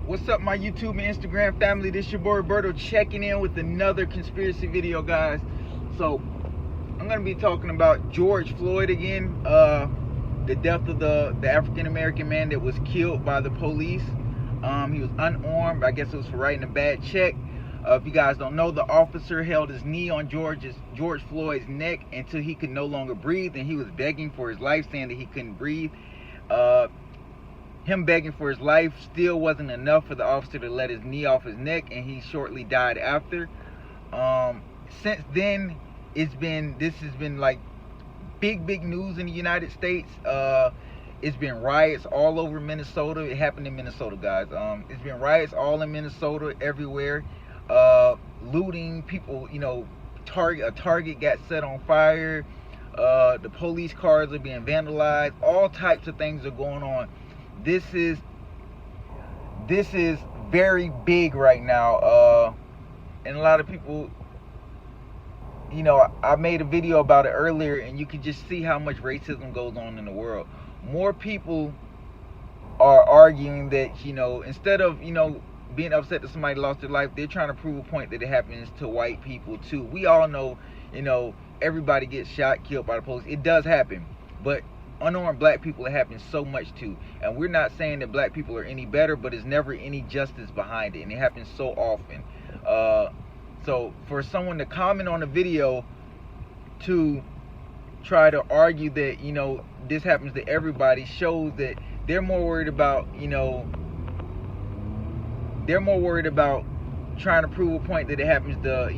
What's up, my YouTube and Instagram family? This your boy Roberto checking in with another conspiracy video, guys. So I'm gonna be talking about George Floyd again, the death of the African American man that was killed by the police. He was unarmed. I guess it was for writing a bad check. If you guys don't know, the officer held his knee on George Floyd's neck until he could no longer breathe, and he was begging for his life, saying that he couldn't breathe. Him begging for his life still wasn't enough for the officer to let his knee off his neck, and he shortly died after. Since then, this has been like big news in the United States. It's been riots all over Minnesota. It happened in Minnesota, guys. It's been riots all in Minnesota, everywhere. Looting, people, a target got set on fire. The police cars are being vandalized. All types of things are going on. This is very big right now, and a lot of people, I made a video about it earlier, and you can just see how much racism goes on in the world. More people are arguing that, instead of, being upset that somebody lost their life, they're trying to prove a point that it happens to white people too. We all know, everybody gets shot, killed by the police. It does happen, but unarmed black people, it happens so much too. And we're not saying that black people are any better, but there's never any justice behind it, and it happens so often. So for someone to comment on a video to try to argue that this happens to everybody shows that they're more worried about trying to prove a point that it happens to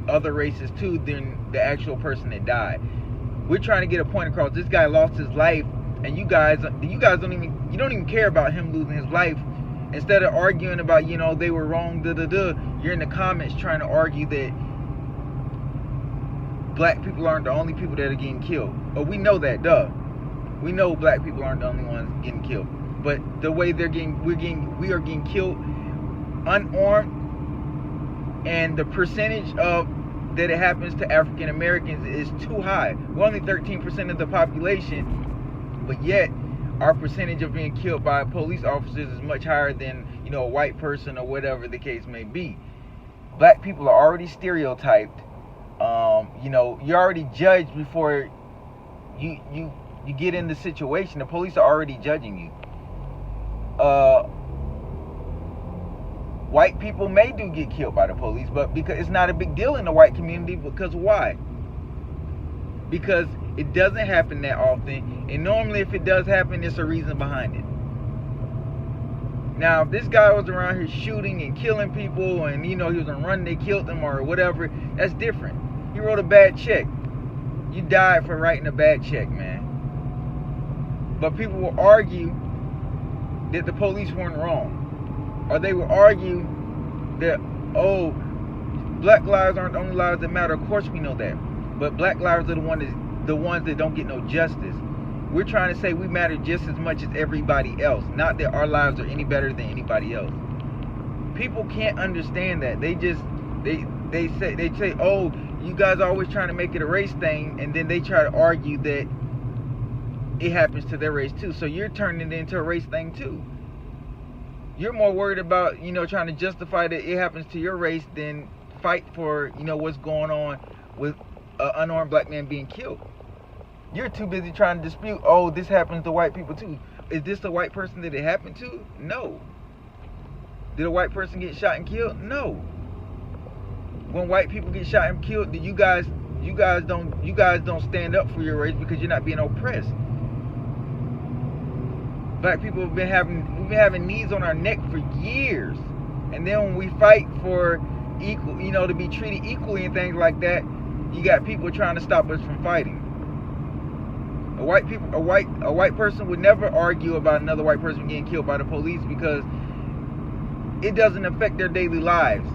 other races too than the actual person that died. We're trying to get a point across. This guy lost his life, and you guys don't even care about him losing his life. Instead of arguing about they were wrong, you're in the comments trying to argue that black people aren't the only people that are getting killed. But we know that, we know black people aren't the only ones getting killed. But the way we are getting killed unarmed, and the percentage of that it happens to African Americans is too high. We're only 13% of the population, but yet our percentage of being killed by police officers is much higher than a white person or whatever the case may be. Black people are already stereotyped. You're already judged before you get in the situation. The police are already judging you. White people may get killed by the police, but because it's not a big deal in the white community. Because why? Because it doesn't happen that often, and normally if it does happen, there's a reason behind it. Now, if this guy was around here shooting and killing people, and he was on run, they killed him or whatever, that's different. He wrote a bad check. You died for writing a bad check, man. But people will argue that the police weren't wrong. Or they will argue that, black lives aren't the only lives that matter. Of course we know that. But black lives are the ones that don't get no justice. We're trying to say we matter just as much as everybody else. Not that our lives are any better than anybody else. People can't understand that. They say, oh, you guys are always trying to make it a race thing, and then they try to argue that it happens to their race too. So you're turning it into a race thing too. You're more worried about, trying to justify that it happens to your race than fight for, what's going on with an unarmed black man being killed. You're too busy trying to dispute, oh, this happens to white people too. Is this the white person that it happened to? No. Did a white person get shot and killed? No. When white people get shot and killed, you guys don't stand up for your race because you're not being oppressed. Black people we've been having knees on our neck for years, and then when we fight for equal, to be treated equally and things like that, you got people trying to stop us from fighting. A white person would never argue about another white person getting killed by the police because it doesn't affect their daily lives.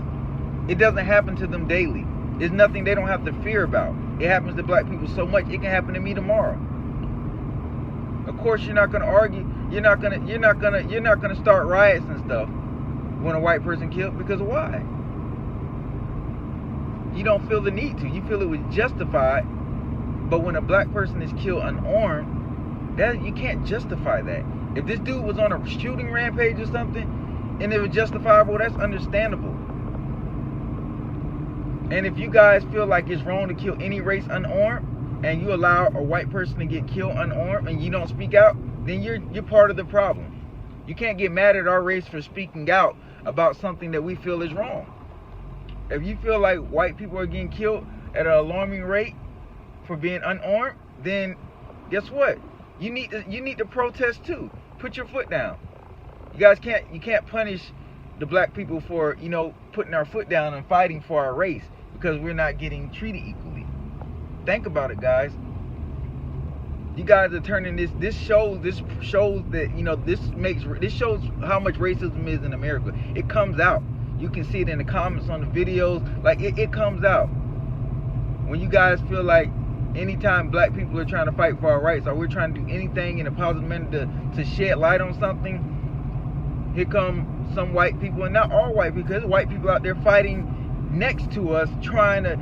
It doesn't happen to them daily. It's nothing they don't have to fear about. It happens to black people so much it can happen to me tomorrow. Of course, you're not going to argue. You're not gonna start riots and stuff when a white person killed, because why? You don't feel the need to. You feel it was justified. But when a black person is killed unarmed, that you can't justify that. If this dude was on a shooting rampage or something, And if it's justifiable, that's understandable. And if you guys feel like it's wrong to kill any race unarmed, and you allow a white person to get killed unarmed, and you don't speak out, then you're part of the problem. You can't get mad at our race for speaking out about something that we feel is wrong. If you feel like white people are getting killed at an alarming rate for being unarmed, then guess what? You need to protest too. Put your foot down. You can't punish the black people for, putting our foot down and fighting for our race because we're not getting treated equally. Think about it, guys. You guys are turning this shows that, this shows how much racism is in America. It comes out. You can see it in the comments on the videos. Like, it comes out. When you guys feel like anytime black people are trying to fight for our rights, or we're trying to do anything in a positive manner to shed light on something, here come some white people, and not all white people, because there's white people out there fighting next to us, trying to,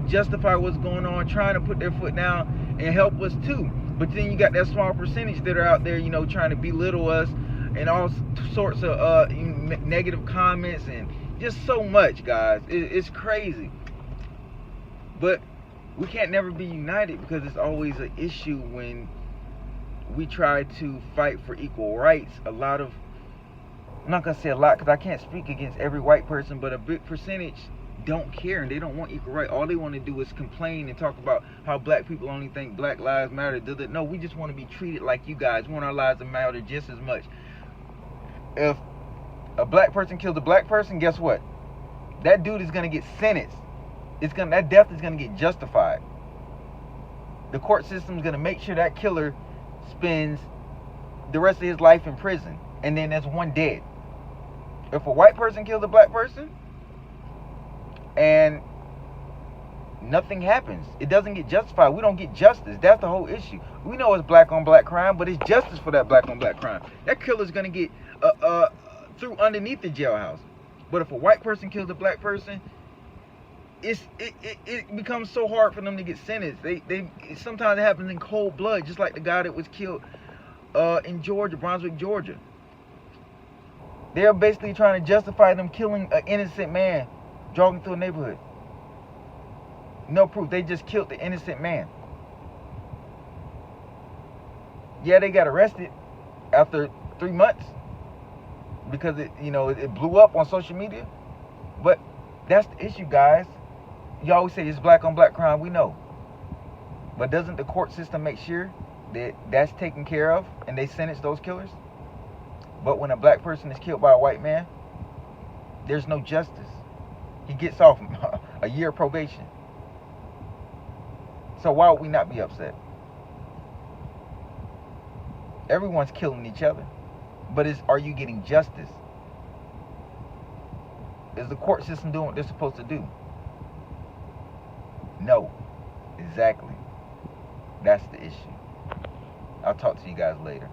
justify what's going on, trying to put their foot down and help us too. But then you got that small percentage that are out there, trying to belittle us and all sorts of negative comments and just so much, guys. It's crazy. But we can't never be united, because it's always an issue when we try to fight for equal rights. I'm not gonna say a lot, because I can't speak against every white person, but a big percentage don't care, and they don't want equal rights. All they want to do is complain and talk about how black people only think Black Lives Matter. No, we just want to be treated like you guys. We want our lives to matter just as much. If a black person kills a black person, guess what? That dude is gonna get sentenced. That death is gonna get justified. The court system is gonna make sure that killer spends the rest of his life in prison, and then there's one dead. If a white person kills a black person and nothing happens, it doesn't get justified. We don't get justice. That's the whole issue. We know it's black on black crime, but it's justice for that black on black crime. That killer's gonna get through underneath the jailhouse. But if a white person kills a black person, it becomes so hard for them to get sentenced. Sometimes it happens in cold blood, just like the guy that was killed in Georgia, Brunswick, Georgia. They're basically trying to justify them killing an innocent man jogging through a neighborhood. No proof. They just killed the innocent man. Yeah, they got arrested after 3 months because it blew up on social media. But that's the issue, guys. You always say it's black on black crime. We know. But doesn't the court system make sure that that's taken care of and they sentence those killers? But when a black person is killed by a white man, there's no justice. He gets off a year probation. So why would we not be upset? Everyone's killing each other. But are you getting justice? Is the court system doing what they're supposed to do? No. Exactly. That's the issue. I'll talk to you guys later.